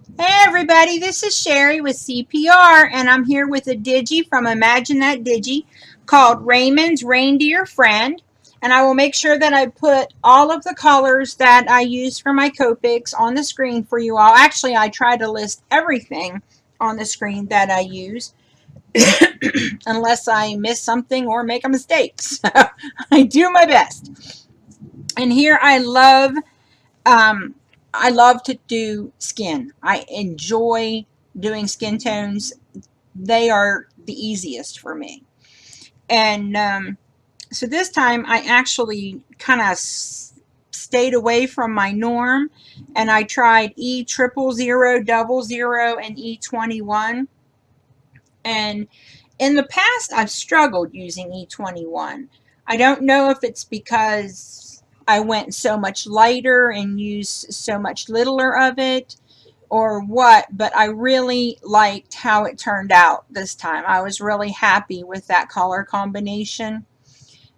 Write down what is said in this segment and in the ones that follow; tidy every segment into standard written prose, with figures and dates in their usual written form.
Hey everybody, this is Sherry with CPR, and I'm here with a Digi from Imagine That Digi called Raymond's Reindeer Friend. And I will make sure that I put all of the colors that I use for my Copics on the screen for you all. Actually, I try to list everything on the screen that I use, unless I miss something or make a mistake. So I do my best. And here um, I love to do skin. I enjoy doing skin tones. They are the easiest for me. And so this time I actually kind of stayed away from my norm, and I tried E000000 and E21. And in the past, I've struggled using E21. I don't know if it's because I went so much lighter and used so much littler of it or what, but I really liked how it turned out this time. I was really happy with that color combination,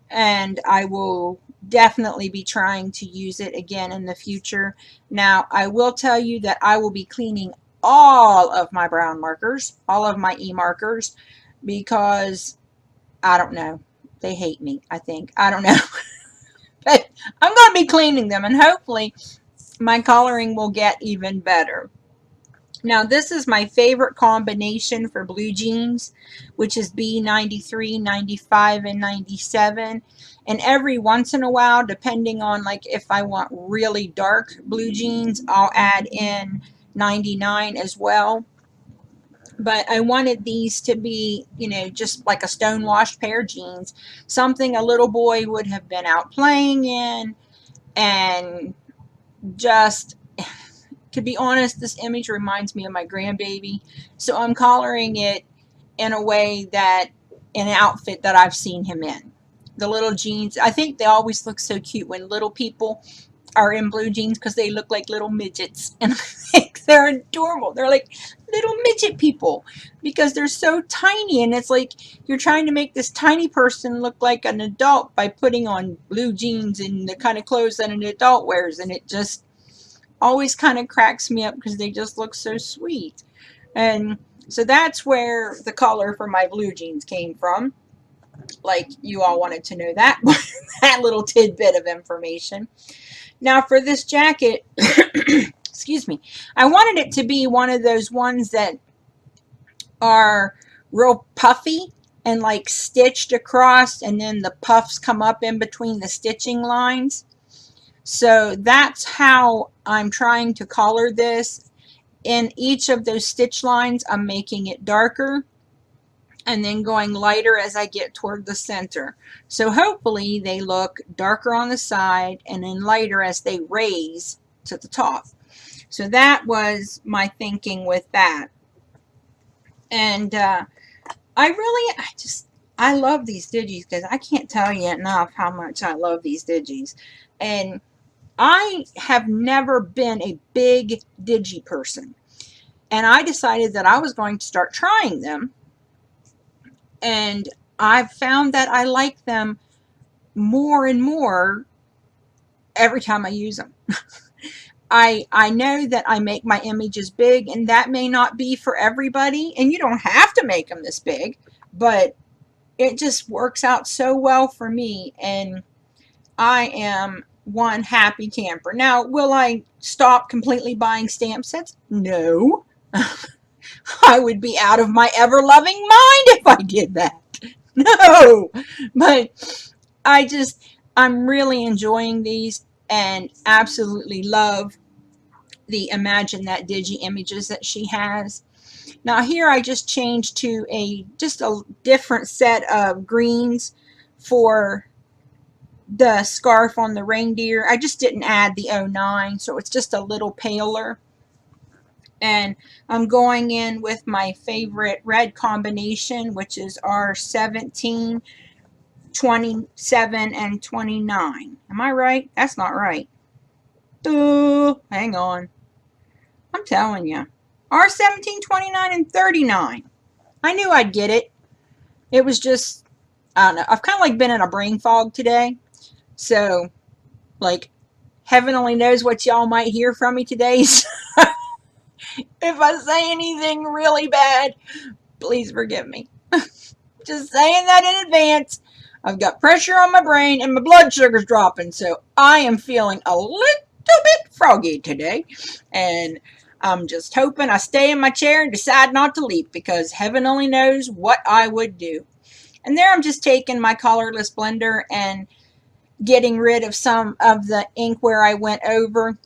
and I will definitely be trying to use it again in the future. Now, I will tell you that I will be cleaning all of my brown markers, all of my E markers, because I don't know. They hate me, I think. I don't know. But I'm going to be cleaning them, and hopefully my coloring will get even better. Now, this is my favorite combination for blue jeans, which is B93, 95, and 97. And every once in a while, depending on like if I want really dark blue jeans, I'll add in 99 as well. But I wanted these to be, just like a stonewashed pair of jeans, something a little boy would have been out playing in. And just, to be honest, this image reminds me of my grandbaby. So I'm coloring it in a way that, in an outfit that I've seen him in. The little jeans, I think they always look so cute when little people are in blue jeans because they look like little midgets. And I think they're adorable. They're like little midget people because they're so tiny, and it's like you're trying to make this tiny person look like an adult by putting on blue jeans and the kind of clothes that an adult wears, and it just always kind of cracks me up because they just look so sweet. And so that's where the color for my blue jeans came from. Like, you all wanted to know that that little tidbit of information. Now for this jacket, excuse me, I wanted it to be one of those ones that are real puffy and like stitched across, and then the puffs come up in between the stitching lines. So that's how I'm trying to color this. In each of those stitch lines, I'm making it darker and then going lighter as I get toward the center. So hopefully they look darker on the side and then lighter as they raise to the top. So that was my thinking with that. And I love these digis because I can't tell you enough how much I love these digis. And I have never been a big digi person. And I decided that I was going to start trying them. And I've found that I like them more and more every time I use them. I know that I make my images big, and that may not be for everybody, and you don't have to make them this big, but it just works out so well for me, and I am one happy camper. Now, will I stop completely buying stamp sets? No. I would be out of my ever-loving mind if I did that. No. But I'm really enjoying these and absolutely love the Imagine That Digi images that she has. Now here I just changed to just a different set of greens for the scarf on the reindeer. I just didn't add the 09, so it's just a little paler. And I'm going in with my favorite red combination, which is our 17, 27, and 29. Am I right? That's not right. Hang on. I'm telling you. Our 17, 29, and 39. I knew I'd get it. It was just, I don't know. I've kind of like been in a brain fog today. So, like, heaven only knows what y'all might hear from me today. If I say anything really bad, please forgive me. Just saying that in advance. I've got pressure on my brain and my blood sugar's dropping, so I am feeling a little bit froggy today. And I'm just hoping I stay in my chair and decide not to leap, because heaven only knows what I would do. And there I'm just taking my colorless blender and getting rid of some of the ink where I went over.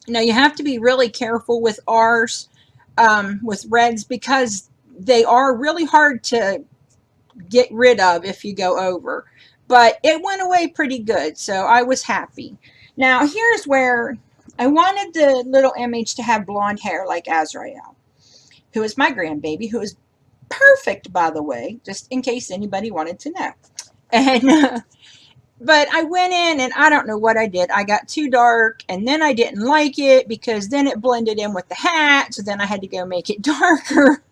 Now you have to be really careful with ours, with reds, because they are really hard to get rid of if you go over. But it went away pretty good, so I was happy. Now here's where I wanted the little image to have blonde hair like Azrael, who is my grandbaby, who is perfect, by the way, just in case anybody wanted to know. And but I went in and I don't know what I did. I got too dark, and then I didn't like it because then it blended in with the hat, so then I had to go make it darker.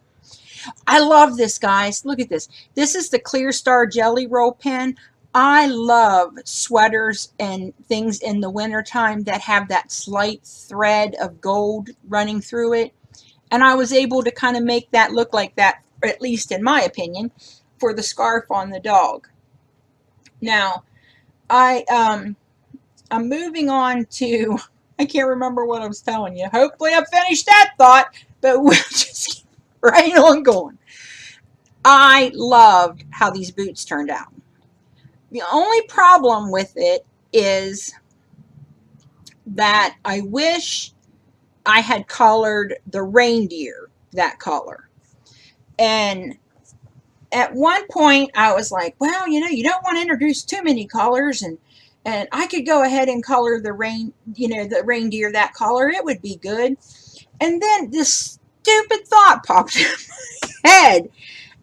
I love this, guys. Look at this. This is the Clear Star Jelly Roll pen. I love sweaters and things in the wintertime that have that slight thread of gold running through it. And I was able to kind of make that look like that, at least in my opinion, for the scarf on the dog. Now, I'm moving on to, I can't remember what I was telling you. Hopefully I finished that thought, but we'll just keep right on going. I loved how these boots turned out. The only problem with it is that I wish I had colored the reindeer that color. And at one point I was like, well, you know, you don't want to introduce too many colors, and I could go ahead and color the the reindeer that color. It would be good. And then this stupid thought popped in my head,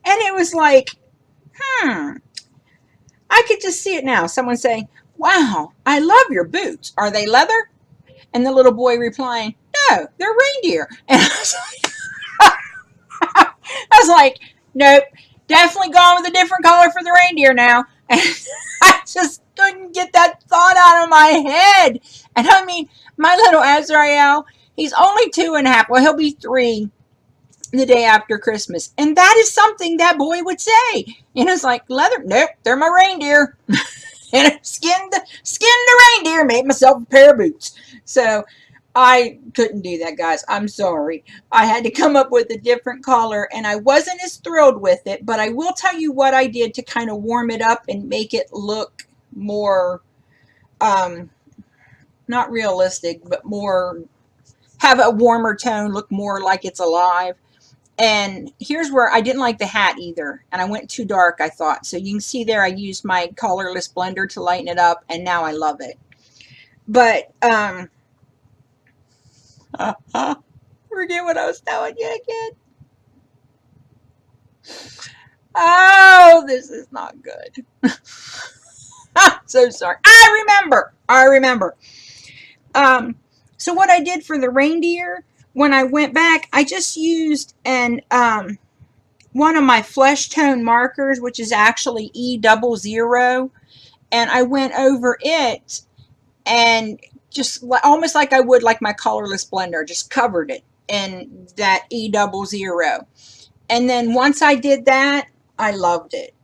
and it was like, I could just see it now. Someone saying, wow, I love your boots. Are they leather? And the little boy replying, no, they're reindeer. And I was like, nope, definitely going with a different color for the reindeer now. And I just couldn't get that thought out of my head. And I mean, my little Azrael, he's only 2.5. Well, he'll be 3 the day after Christmas. And that is something that boy would say. And it's like, leather? Nope, they're my reindeer. And I skinned the reindeer, made myself a pair of boots. So I couldn't do that, guys. I'm sorry. I had to come up with a different color, and I wasn't as thrilled with it, but I will tell you what I did to kind of warm it up and make it look more, not realistic, but more, have a warmer tone, look more like it's alive. And here's where I didn't like the hat either, and I went too dark, I thought. So you can see there I used my colorless blender to lighten it up, and now I love it. But forget what I was telling you again. Oh, this is not good. So sorry. I remember. So what I did for the reindeer, when I went back, I just used one of my flesh tone markers, which is actually E00, and I went over it and just almost like I would like my colorless blender, just covered it in that E00. And then once I did that, I loved it.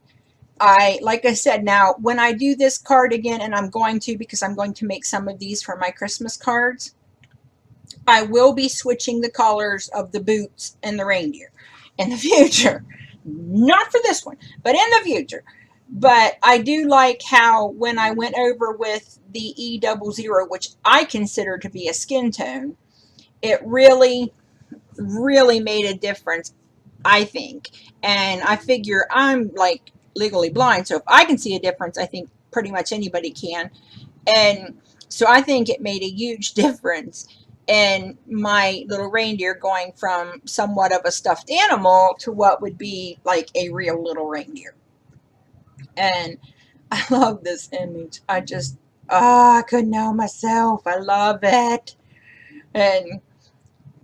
Like I said, now when I do this card again, and I'm going to, because I'm going to make some of these for my Christmas cards, I will be switching the colors of the boots and the reindeer in the future. Not for this one, but in the future. But I do like how when I went over with the E00, which I consider to be a skin tone, it really, really made a difference, I think. And I figure I'm like legally blind, so if I can see a difference, I think pretty much anybody can. And so I think it made a huge difference in my little reindeer going from somewhat of a stuffed animal to what would be like a real little reindeer. And I love this image. I just, I couldn't help myself. I love it. And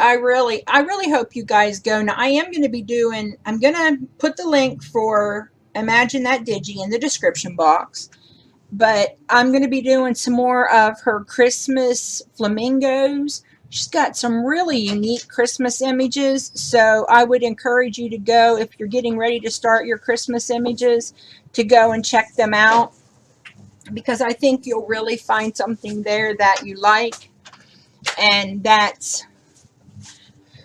I really hope you guys go. Now I am going to be doing, I'm going to put the link for Imagine That Digi in the description box. But I'm going to be doing some more of her Christmas flamingos. She's got some really unique Christmas images, so I would encourage you to go, if you're getting ready to start your Christmas images, to go and check them out, because I think you'll really find something there that you like, and that's,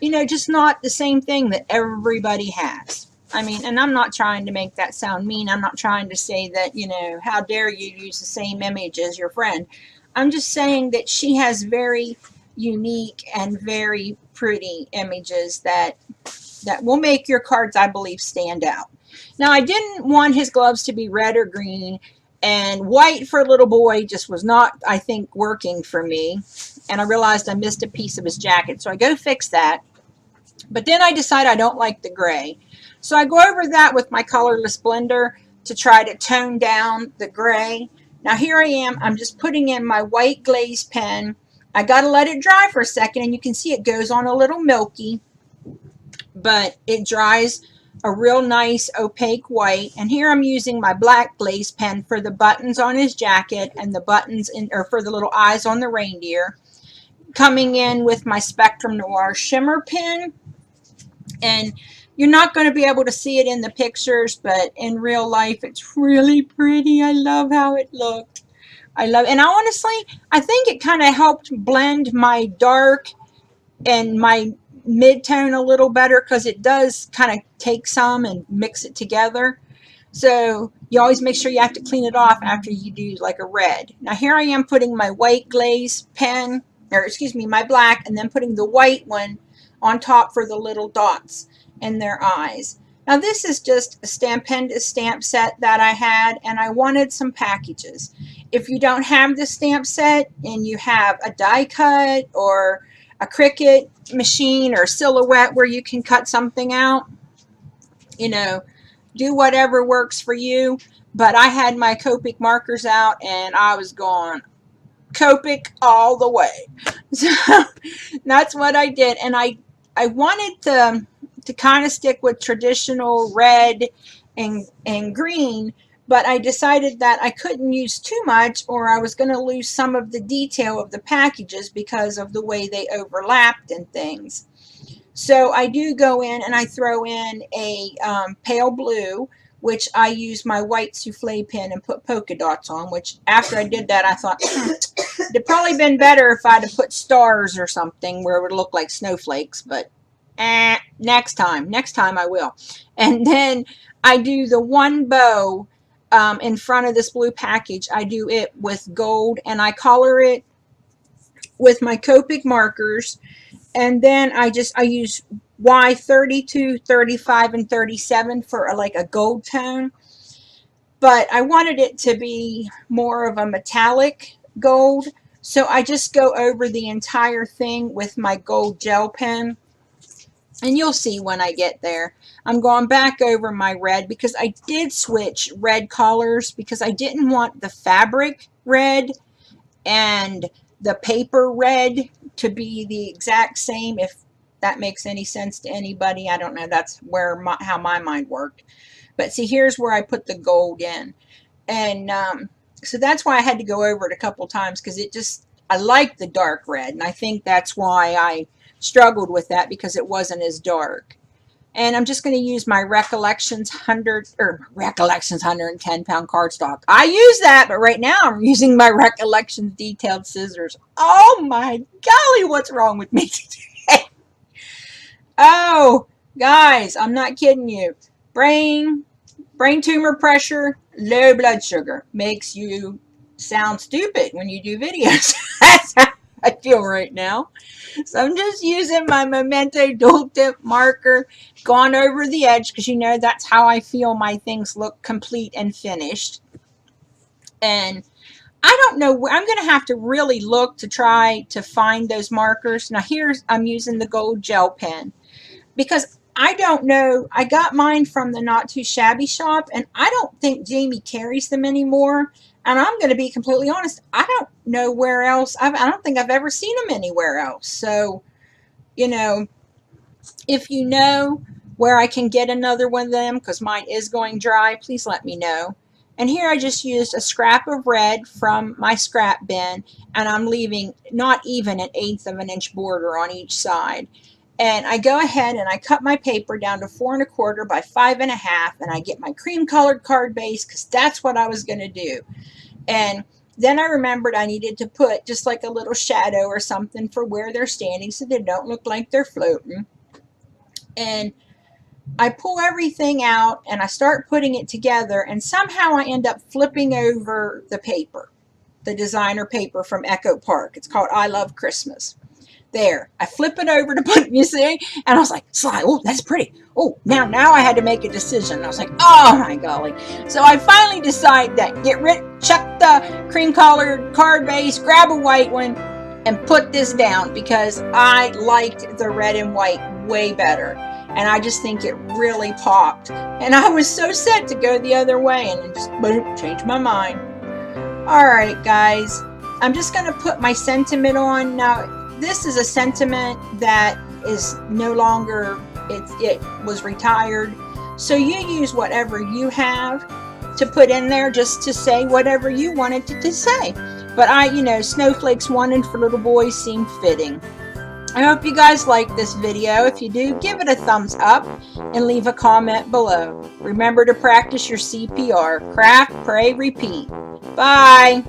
you know, just not the same thing that everybody has. I mean, and I'm not trying to make that sound mean. I'm not trying to say that, you know, how dare you use the same image as your friend. I'm just saying that she has very unique and very pretty images that will make your cards, I believe, stand out. Now, I didn't want his gloves to be red or green, and white for a little boy just was not, I think, working for me. And I realized I missed a piece of his jacket, so I go fix that. But then I decide I don't like the gray. So I go over that with my colorless blender to try to tone down the gray. Now here I am, I'm just putting in my white glaze pen. I got to let it dry for a second, and you can see it goes on a little milky, but it dries a real nice opaque white. And here I'm using my black glaze pen for the buttons on his jacket and the buttons in, or for the little eyes on the reindeer. Coming in with my Spectrum Noir shimmer pen, and you're not going to be able to see it in the pictures, but in real life it's really pretty. I love how it looked. I love, and honestly, I think it kind of helped blend my dark and my mid-tone a little better, because it does kind of take some and mix it together. So you always make sure you have to clean it off after you do like a red. Now here I am putting my white glaze pen, or excuse me, my black, and then putting the white one on top for the little dots in their eyes. Now this is just a Stampendous stamp set that I had, and I wanted some packages. If you don't have the stamp set and you have a die cut or a Cricut machine or Silhouette where you can cut something out, you know, do whatever works for you. But I had my Copic markers out, and I was going Copic all the way. So that's what I did. And I wanted to kind of stick with traditional red and green, but I decided that I couldn't use too much, or I was going to lose some of the detail of the packages because of the way they overlapped and things. So I do go in and I throw in a pale blue, which I use my white souffle pen and put polka dots on, which after I did that, I thought it'd probably been better if I'd have put stars or something where it would look like snowflakes, but next time I will. And then I do the one bow in front of this blue package. I do it with gold, and I color it with my Copic markers. And then I use Y32, 35, and 37 for like a gold tone. But I wanted it to be more of a metallic gold. So I just go over the entire thing with my gold gel pen. And you'll see when I get there. I'm going back over my red, because I did switch red colors, because I didn't want the fabric red and the paper red to be the exact same, if that makes any sense to anybody. I don't know. That's where how my mind worked. But see, here's where I put the gold in. And so that's why I had to go over it a couple times, because it just, I like the dark red. And I think that's why I struggled with that, because it wasn't as dark. And I'm just going to use my Recollections 110 pound cardstock. I use that, but right now I'm using my Recollections detailed scissors. Oh my golly, what's wrong with me today? Oh, guys, I'm not kidding you. Brain tumor pressure, low blood sugar makes you sound stupid when you do videos. That's how I feel right now. So I'm just using my Memento dual tip marker, gone over the edge, because you know that's how I feel my things look complete and finished. And I don't know where, I'm going to have to really look to try to find those markers. Now I'm using the gold gel pen, because I don't know, I got mine from the Not Too Shabby shop, and I don't think Jamie carries them anymore. And I'm going to be completely honest, I don't know where else. I don't think I've ever seen them anywhere else. So, you know, if you know where I can get another one of them, because mine is going dry, please let me know. And here I just used a scrap of red from my scrap bin, and I'm leaving not even 1/8 of an inch border on each side. And I go ahead and I cut my paper down to 4 1/4 by 5 1/2, and I get my cream colored card base because that's what I was going to do. And then I remembered I needed to put just like a little shadow or something for where they're standing so they don't look like they're floating. And I pull everything out and I start putting it together, and somehow I end up flipping over the paper, the designer paper from Echo Park. It's called I Love Christmas. There, I flip it over to put, you see, and I was like, Sly, oh, that's pretty. Oh, now I had to make a decision. I was like, oh my golly. So I finally decide that chuck the cream colored card base, grab a white one, and put this down because I liked the red and white way better. And I just think it really popped. And I was so set to go the other way, and it just boom, changed my mind. All right, guys, I'm just going to put my sentiment on. Now, this is a sentiment that is no longer, it was retired. So you use whatever you have to put in there just to say whatever you wanted to say. But snowflakes wanted for little boys seemed fitting. I hope you guys like this video. If you do, give it a thumbs up and leave a comment below. Remember to practice your CPR. Craft, pray, repeat. Bye.